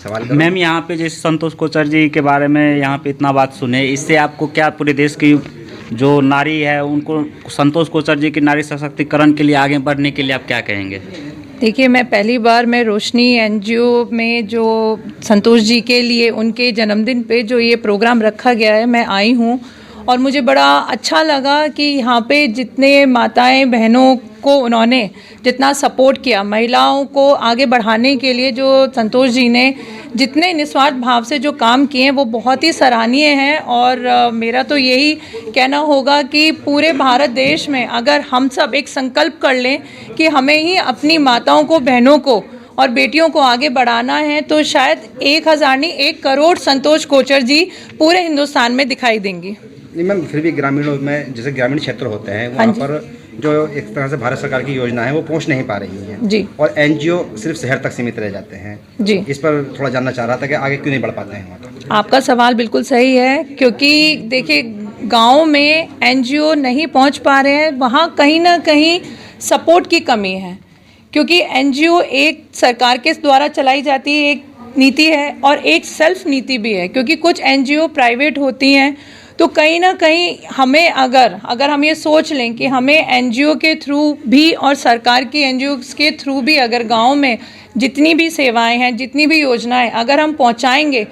सवाल करो। मैम, यहाँ पे जैसे संतोष कोचर जी के बारे में यहाँ पे इतना बात सुने, इससे आपको क्या पूरे देश की जो नारी है उनको संतोष कोचर जी की नारी सशक्तिकरण के लिए आगे बढ़ने के लिए आप क्या कहेंगे? देखिए, मैं पहली बार मैं रोशनी एनजीओ में जो संतोष जी के लिए उनके जन्मदिन पे जो ये प्रोग्राम रखा गया है, मैं आई हूँ और मुझे बड़ा अच्छा लगा कि यहाँ पे जितने माताएं बहनों को उन्होंने जितना सपोर्ट किया, महिलाओं को आगे बढ़ाने के लिए जो संतोष जी ने जितने निस्वार्थ भाव से जो काम किए हैं वो बहुत ही सराहनीय हैं। और मेरा तो यही कहना होगा कि पूरे भारत देश में अगर हम सब एक संकल्प कर लें कि हमें ही अपनी माताओं को, बहनों को और बेटियों को आगे बढ़ाना है, तो शायद 1000 नहीं 1 करोड़ संतोष कोचर जी पूरे हिंदुस्तान में दिखाई देंगी। नहीं मैम, फिर भी ग्रामीणों में जैसे ग्रामीण क्षेत्र होते हैं वहाँ पर जो एक तरह से भारत सरकार की योजना है वो पहुँच नहीं पा रही है जी, और एनजीओ सिर्फ शहर तक सीमित रह जाते हैं जी। इस पर थोड़ा जानना चाह रहा था कि आगे क्यों नहीं बढ़ पाते हैं वहाँ तक। आपका सवाल बिल्कुल सही है, क्योंकि देखिए गांव में एनजीओ नहीं पहुंच पा रहे हैं, वहाँ कहीं ना कहीं सपोर्ट की कमी है, क्योंकि एनजीओ एक सरकार के द्वारा चलाई जाती है एक नीति है और एक सेल्फ नीति भी है, क्योंकि कुछ एनजीओ प्राइवेट होती हैं। तो कहीं ना कहीं हमें अगर हम ये सोच लें कि हमें एनजीओ के थ्रू भी और सरकार की एनजीओ के थ्रू भी अगर गांव में जितनी भी सेवाएं हैं, जितनी भी योजनाएं अगर हम पहुंचाएंगे,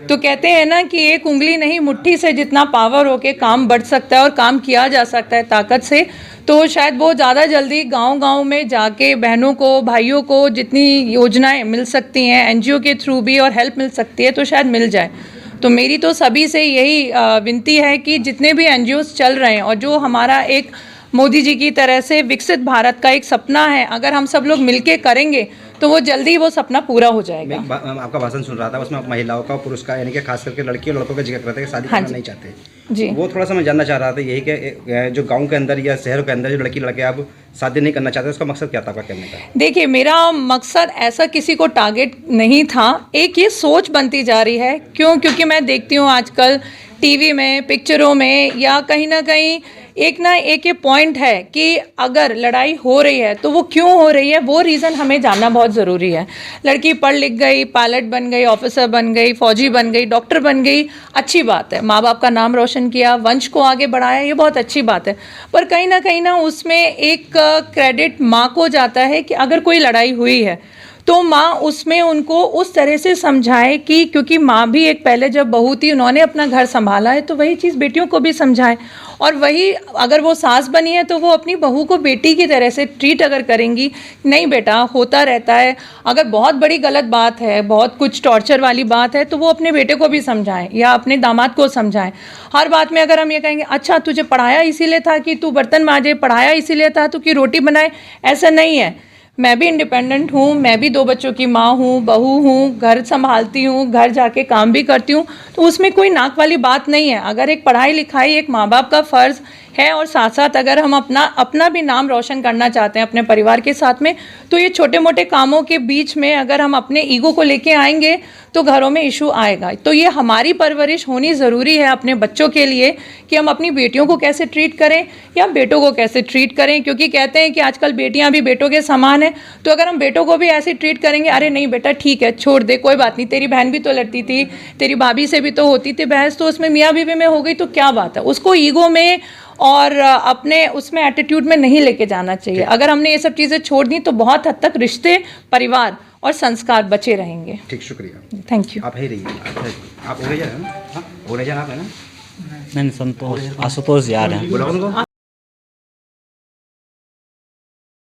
तो कहते हैं ना कि एक उंगली नहीं मुट्ठी से जितना पावर हो के काम बढ़ सकता है और काम किया जा सकता है ताकत से, तो शायद वो ज़्यादा जल्दी गांव-गांव में जाके बहनों को, भाइयों को जितनी योजनाएं मिल सकती हैं एनजीओ के थ्रू भी और हेल्प मिल सकती है, तो शायद मिल जाए। तो मेरी तो सभी से यही विनती है कि जितने भी एनजीओस चल रहे हैं और जो हमारा एक मोदी जी की तरह से विकसित भारत का एक सपना है, अगर हम सब लोग मिलके करेंगे तो वो जल्दी वो सपना पूरा हो जाएगा। मैं आपका भाषण सुन रहा था, उसमें आप महिलाओं का, पुरुष का, यानी कि खास करके लड़की और लड़कों का जिक्र करते हैं कि शादी करना नहीं चाहते जी। वो थोड़ा सा मैं जानना चाह रहा था यही कि जो गांव के अंदर या शहरों के अंदर जो लड़की लड़के आप शादी नहीं करना चाहते, उसका मकसद क्या था आपका कहने का? देखिए, मेरा मकसद ऐसा किसी को टारगेट नहीं था, एक ये सोच बनती जा रही है। क्योंकि मैं देखती हूँ आजकल टीवी में, पिक्चरों में या कहीं ना कहीं एक ना एक ये पॉइंट है कि अगर लड़ाई हो रही है तो वो क्यों हो रही है, वो रीज़न हमें जानना बहुत ज़रूरी है। लड़की पढ़ लिख गई, पायलट बन गई, ऑफिसर बन गई, फौजी बन गई, डॉक्टर बन गई, अच्छी बात है, माँ बाप का नाम रोशन किया, वंश को आगे बढ़ाया, ये बहुत अच्छी बात है। पर कहीं ना उसमें एक क्रेडिट माँ को जाता है कि अगर कोई लड़ाई हुई है तो माँ उसमें उनको उस तरह से समझाए कि, क्योंकि माँ भी एक पहले जब बहू थी, उन्होंने अपना घर संभाला है, तो वही चीज़ बेटियों को भी समझाए। और वही अगर वो सास बनी है तो वो अपनी बहू को बेटी की तरह से ट्रीट अगर करेंगी, नहीं बेटा होता रहता है, अगर बहुत बड़ी गलत बात है, बहुत कुछ टॉर्चर वाली बात है, तो वो अपने बेटे को भी समझाएं या अपने दामाद को समझाएं। हर बात में अगर हम ये कहेंगे अच्छा तुझे पढ़ाया इसीलिए था कि तू बर्तन मांजे, पढ़ाया इसीलिए था तू कि रोटी बनाए, ऐसा नहीं है। मैं भी इंडिपेंडेंट हूँ, मैं भी 2 बच्चों की माँ हूँ, बहू हूँ, घर संभालती हूँ, घर जाके काम भी करती हूँ, तो उसमें कोई नाक वाली बात नहीं है। अगर एक पढ़ाई लिखाई एक माँ बाप का फ़र्ज़ है और साथ साथ अगर हम अपना भी नाम रोशन करना चाहते हैं अपने परिवार के साथ में, तो ये छोटे मोटे कामों के बीच में अगर हम अपने ईगो को लेके आएंगे तो घरों में इशू आएगा। तो ये हमारी परवरिश होनी ज़रूरी है अपने बच्चों के लिए कि हम अपनी बेटियों को कैसे ट्रीट करें या बेटों को कैसे ट्रीट करें, क्योंकि कहते हैं कि आजकल बेटियां भी बेटों के समान हैं। तो अगर हम बेटों को भी ऐसे ट्रीट करेंगे, अरे नहीं बेटा ठीक है छोड़ दे, कोई बात नहीं, तेरी बहन भी तो लड़ती थी, तेरी भाभी से भी तो होती थी बहस, तो उसमें मियाँ बीवी में हो गई तो क्या बात है, उसको ईगो में और अपने उसमें एटीट्यूड में नहीं लेके जाना चाहिए। अगर हमने ये सब चीज़ें छोड़ दी तो बहुत हद तक रिश्ते, परिवार और संस्कार बचे रहेंगे। ठीक, शुक्रिया, थैंक यू। आप ही रहिए, आप हो गए ना? हो गए आप है ना? नहीं, संतोष आशुतोष जा रहे हैं। बोला उनको।